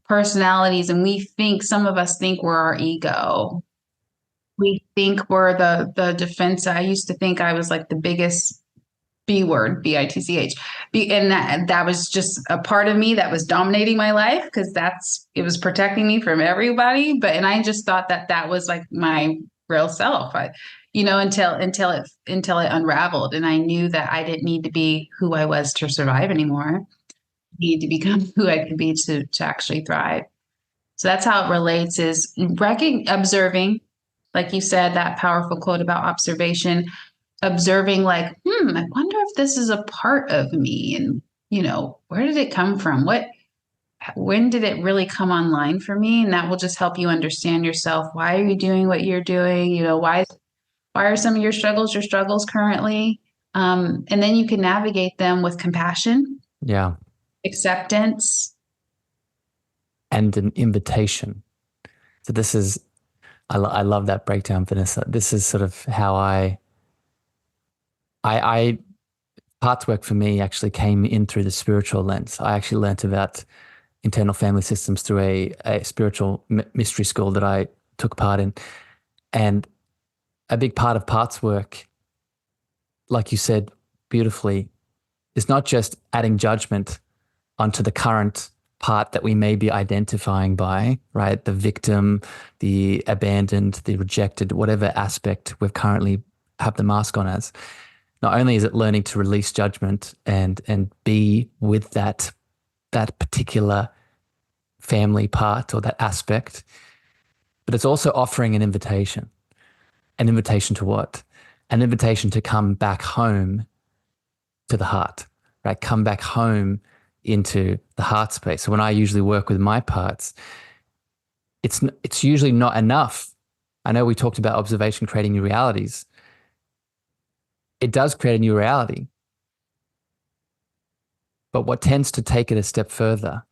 personalities, and some of us think we're our ego. We think we're the defense. I used to think I was like the biggest B word, bitch, and that was just a part of me that was dominating my life, because it was protecting me from everybody. And I just thought that was like my real self. Until it unraveled, and I knew that I didn't need to be who I was to survive anymore. I need to become who I can be to actually thrive. So that's how it relates, is observing, like you said, that powerful quote about observation, observing like, I wonder if this is a part of me, and, where did it come from? When did it really come online for me? And that will just help you understand yourself. Why are you doing what you're doing? Why are some of your struggles currently? And then you can navigate them with compassion, Yeah. acceptance. And an invitation. So this is, I love that breakdown, Vanessa. This is sort of how I parts work for me actually came in through the spiritual lens. I actually learnt about internal family systems through a spiritual mystery school that I took part in. And a big part of parts work, like you said beautifully, is not just adding judgment onto the current part that we may be identifying by, right? The victim, the abandoned, the rejected, whatever aspect we've currently have the mask on as. Not only is it learning to release judgment and be with that particular family part or that aspect, but it's also offering an invitation. An invitation to what? An invitation to come back home to the heart, right? Come back home into the heart space. So when I usually work with my parts, it's usually not enough. I know we talked about observation creating new realities. It does create a new reality. But what tends to take it a step further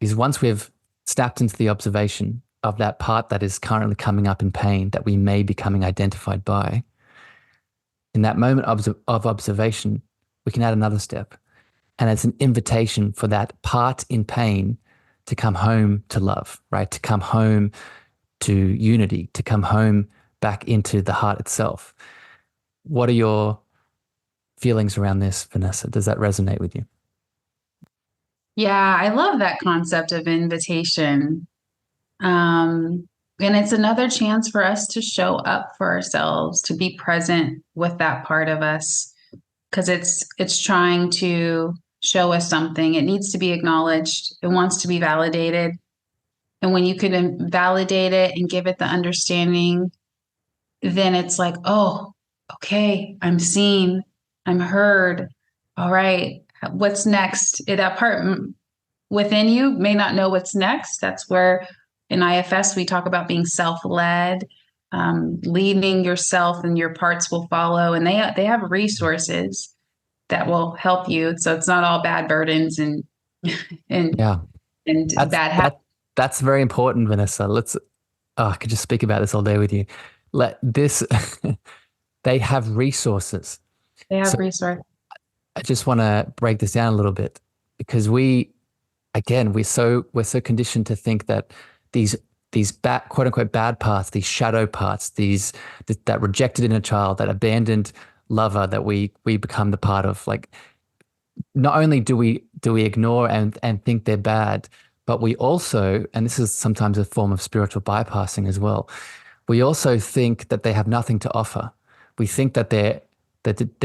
is once we've snapped into the observation of that part that is currently coming up in pain that we may be becoming identified by, in that moment of observation, we can add another step. And it's an invitation for that part in pain to come home to love, right? To come home to unity, to come home back into the heart itself. What are your feelings around this, Vanessa? Does that resonate with you? Yeah, I love that concept of invitation. Um, and it's another chance for us to show up for ourselves, to be present with that part of us, because it's trying to show us something. It needs to be acknowledged. It wants to be validated. And when you can validate it and give it the understanding, then it's like, oh, okay, I'm seen, I'm heard. All right, what's next? That part within you may not know what's next. That's where in IFS we talk about being self-led, leading yourself, and your parts will follow. And they have resources that will help you. So it's not all bad burdens and Yeah, and that's bad habits. that's very important, Vanessa. I could just speak about this all day with you. Let this, they have resources. They So have resources. I just want to break this down a little bit because again, we're so conditioned to think that these these bad, quote unquote bad parts, these shadow parts, that rejected inner child, that abandoned lover that we become the part of. Like, not only do we ignore and think they're bad, but we also, and this is sometimes a form of spiritual bypassing as well, we also think that they have nothing to offer. We think that they're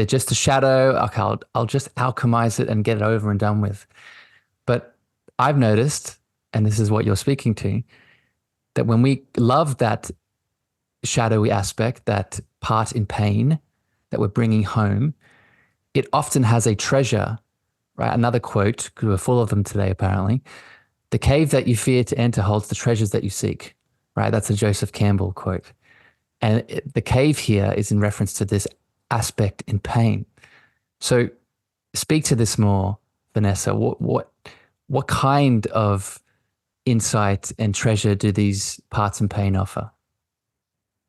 just a shadow. Okay, I'll just alchemize it and get it over and done with. But I've noticed, and this is what you're speaking to, that when we love that shadowy aspect, that part in pain that we're bringing home, it often has a treasure, right? Another quote, because we're full of them today, apparently. The cave that you fear to enter holds the treasures that you seek, right? That's a Joseph Campbell quote. And the cave here is in reference to this aspect in pain. So speak to this more, Vanessa. What kind of insight and treasure do these parts in pain offer?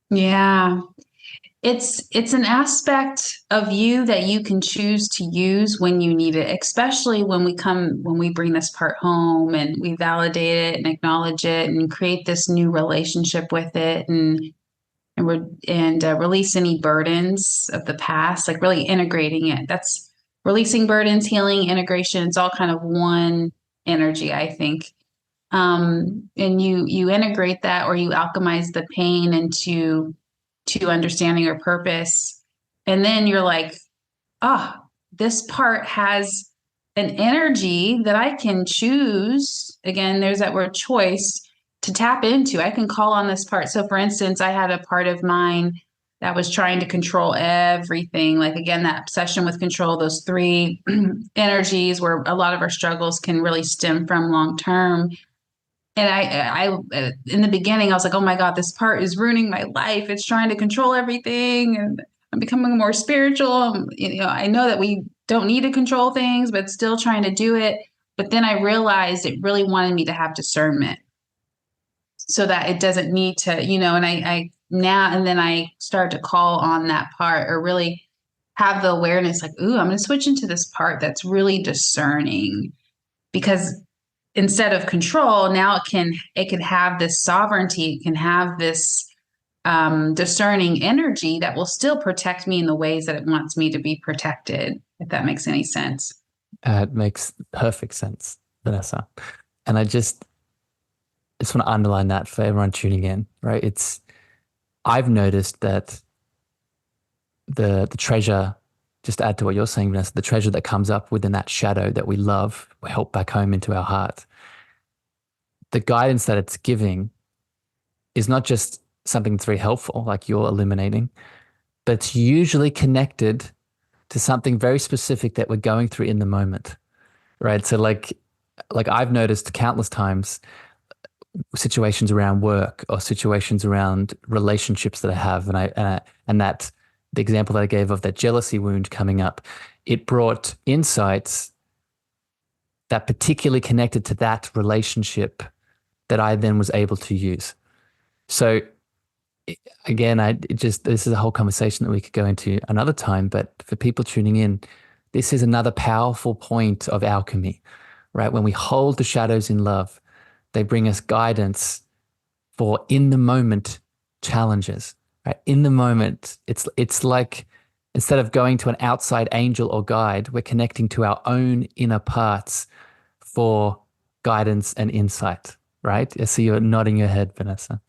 Yeah. It's an aspect of you that you can choose to use when you need it, especially when we bring this part home and we validate it and acknowledge it and create this new relationship with it and release any burdens of the past, like really integrating it. That's releasing burdens, healing, integration. It's all kind of one energy, I think. And you integrate that, or you alchemize the pain into to understanding or purpose, and then you're like, ah, this part has an energy that I can choose. Again, there's that word choice to tap into. I can call on this part. So for instance, I had a part of mine that was trying to control everything. Like again, that obsession with control, those three energies where a lot of our struggles can really stem from long term. And I, in the beginning, I was like, oh my God, this part is ruining my life. It's trying to control everything. And I'm becoming more spiritual. I know that we don't need to control things, but still trying to do it. But then I realized it really wanted me to have discernment so that it doesn't need to, and I now, and then I started to call on that part or really have the awareness like, ooh, I'm going to switch into this part that's really discerning because instead of control, now it can have this sovereignty, it can have this discerning energy that will still protect me in the ways that it wants me to be protected, if that makes any sense. It makes perfect sense, Vanessa. And I just want to underline that for everyone tuning in, right? I've noticed that the treasure, just to add to what you're saying, Vanessa, the treasure that comes up within that shadow that we love, we help back home into our heart. The guidance that it's giving is not just something that's very helpful, like you're illuminating, but it's usually connected to something very specific that we're going through in the moment, right? So like I've noticed countless times situations around work or situations around relationships that I have, and that the example that I gave of that jealousy wound coming up, it brought insights that particularly connected to that relationship that I then was able to use. So again, this is a whole conversation that we could go into another time, but for people tuning in, this is another powerful point of alchemy, right? When we hold the shadows in love, they bring us guidance for in the moment challenges, right? In the moment, it's like instead of going to an outside angel or guide, we're connecting to our own inner parts for guidance and insight, right? I see you're nodding your head, Vanessa.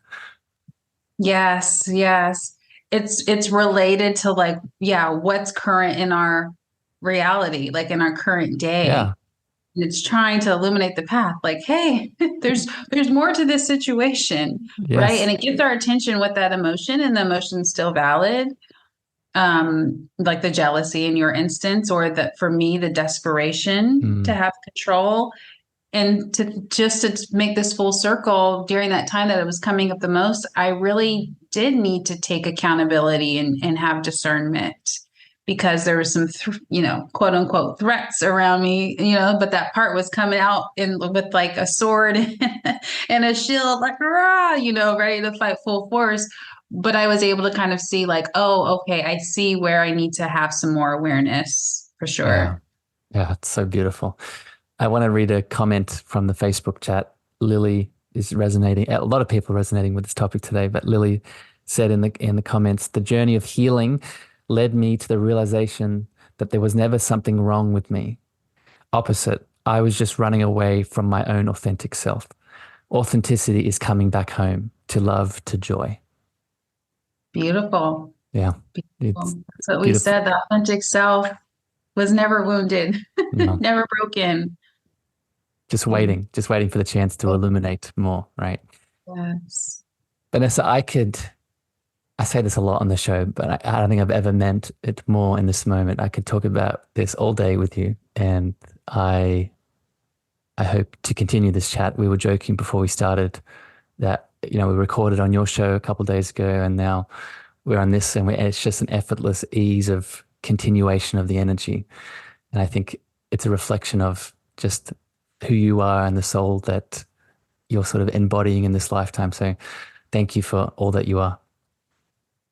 Yes, yes. It's related to like, yeah, what's current in our reality, like in our current day. Yeah. And it's trying to illuminate the path, like, hey, there's more to this situation, right? And Yes. it gets our attention with that emotion, and the emotion's still valid. Like the jealousy in your instance, or that for me, the desperation to Mm, have control. And to make this full circle during that time that it was coming up the most, I really did need to take accountability and have discernment because there was some, quote unquote threats around me, but that part was coming out with like a sword and a shield, like, rah, ready to fight full force. But I was able to kind of see like, oh, okay, I see where I need to have some more awareness for yeah. sure. Yeah. It's so beautiful. I want to read a comment from the Facebook chat. Lily is resonating. A lot of people are resonating with this topic today, but Lily said in the comments, the journey of healing led me to the realization that there was never something wrong with me. Opposite, I was just running away from my own authentic self. Authenticity is coming back home to love, to joy. Beautiful. Yeah, it's Beautiful. That's what we beautiful. said. The authentic self was never wounded, No, never broken. Yeah. just waiting for the chance to illuminate more, right? Yes. Vanessa, I say this a lot on the show, but I don't think I've ever meant it more in this moment. I could talk about this all day with you, and I I hope to continue this chat. We were joking before we started that we recorded on your show a couple of days ago, and now we're on this, and it's just an effortless ease of continuation of the energy. And I think it's a reflection of just who you are and the soul that you're sort of embodying in this lifetime. So thank you for all that you are.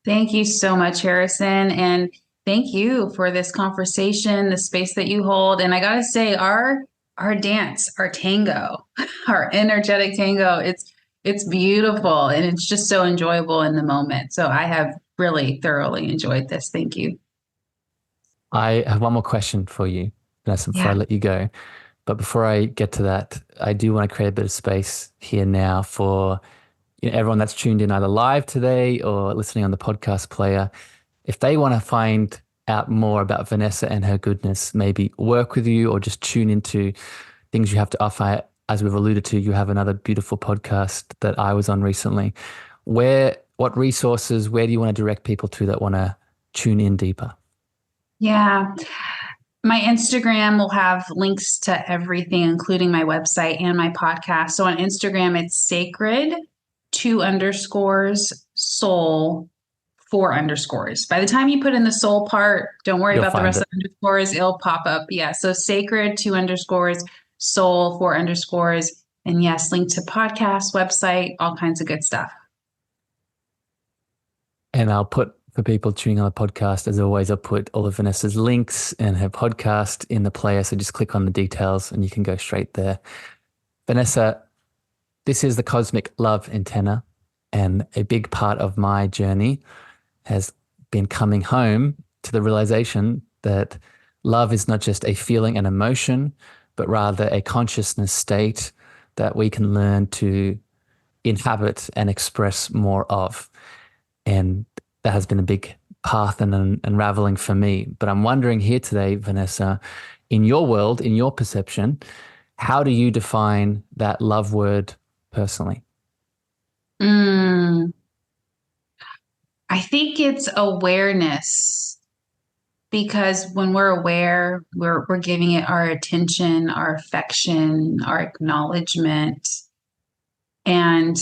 Thank you so much, Harrison. And thank you for this conversation, the space that you hold. And I gotta say, our dance, our tango, our energetic tango, it's beautiful and it's just so enjoyable in the moment. So I have really thoroughly enjoyed this. Thank you. I have one more question for you, Vanessa, before I Yeah. let you go. But before I get to that, I do want to create a bit of space here now for everyone that's tuned in either live today or listening on the podcast player. If they want to find out more about Vanessa and her goodness, maybe work with you or just tune into things you have to offer. As we've alluded to, you have another beautiful podcast that I was on recently. What resources, where do you want to direct people to that want to tune in deeper? Yeah. My Instagram will have links to everything, including my website and my podcast. So on Instagram, it's sacred two underscores soul 4 underscores. By the time you put in the soul part, don't worry You'll about the find rest it. of the underscores. It'll pop up. Yeah. So sacred, 2 underscores, soul, 4 underscores. And yes, link to podcast, website, all kinds of good stuff. And I'll put, for people tuning on the podcast, as always, I'll put all of Vanessa's links and her podcast in the player. So just click on the details and you can go straight there. Vanessa, this is the Cosmic Love Antenna. And a big part of my journey has been coming home to the realization that love is not just a feeling and emotion, but rather a consciousness state that we can learn to inhabit and express more of. And that has been a big path and an unraveling for me. But I'm wondering here today, Vanessa, in your world, in your perception, how do you define that love word personally? I think it's awareness, because when we're aware, we're giving it our attention, our affection, our acknowledgement, and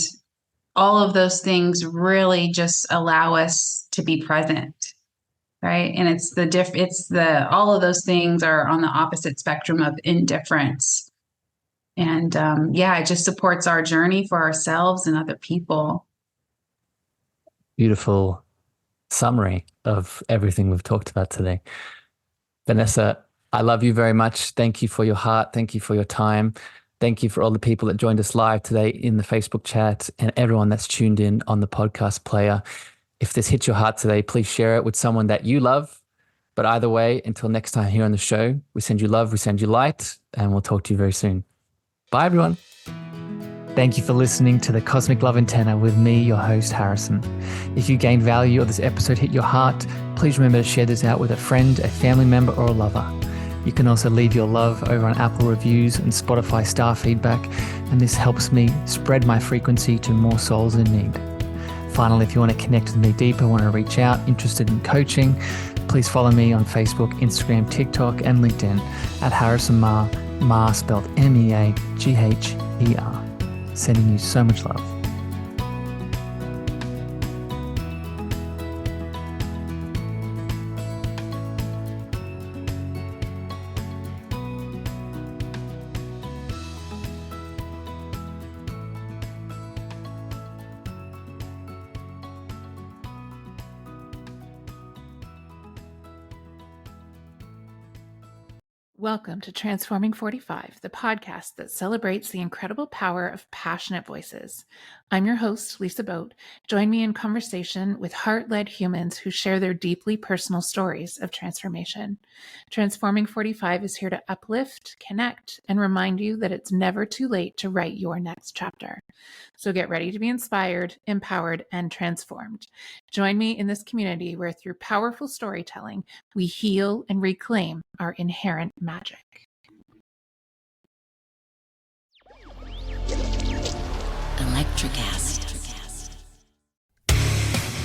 all of those things really just allow us to be present, right? And all of those things are on the opposite spectrum of indifference. And it just supports our journey for ourselves and other people. Beautiful summary of everything we've talked about today. Vanessa, I love you very much. Thank you for your heart. Thank you for your time. Thank you for all the people that joined us live today in the Facebook chat and everyone that's tuned in on the podcast player. If this hit your heart today, please share it with someone that you love. But either way, until next time here on the show, we send you love, we send you light, and we'll talk to you very soon. Bye, everyone. Thank you for listening to the Cosmic Love Antenna with me, your host, Harrison. If you gained value or this episode hit your heart, please remember to share this out with a friend, a family member, or a lover. You can also leave your love over on Apple reviews and Spotify star feedback, and this helps me spread my frequency to more souls in need. Finally, if you want to connect with me deeper, want to reach out, interested in coaching, please follow me on Facebook, Instagram, TikTok, and LinkedIn at Harrison Meagher, Meagher spelled Meagher. Sending you so much love. Welcome to Transforming 45, the podcast that celebrates the incredible power of passionate voices. I'm your host, Lisa Boat. Join me in conversation with heart-led humans who share their deeply personal stories of transformation. Transforming 45 is here to uplift, connect, and remind you that it's never too late to write your next chapter. So get ready to be inspired, empowered, and transformed. Join me in this community where through powerful storytelling, we heal and reclaim our inherent magic. Electricast.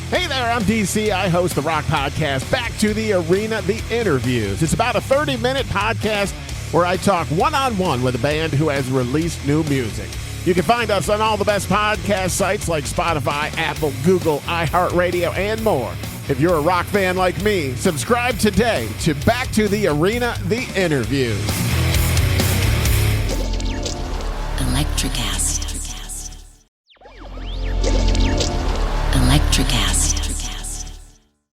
Hey there, I'm DC. I host the rock podcast, Back to the Arena, The Interviews. It's about a 30-minute podcast where I talk one-on-one with a band who has released new music. You can find us on all the best podcast sites like Spotify, Apple, Google, iHeartRadio, and more. If you're a rock fan like me, subscribe today to Back to the Arena, The Interviews. Electricast. Electricast.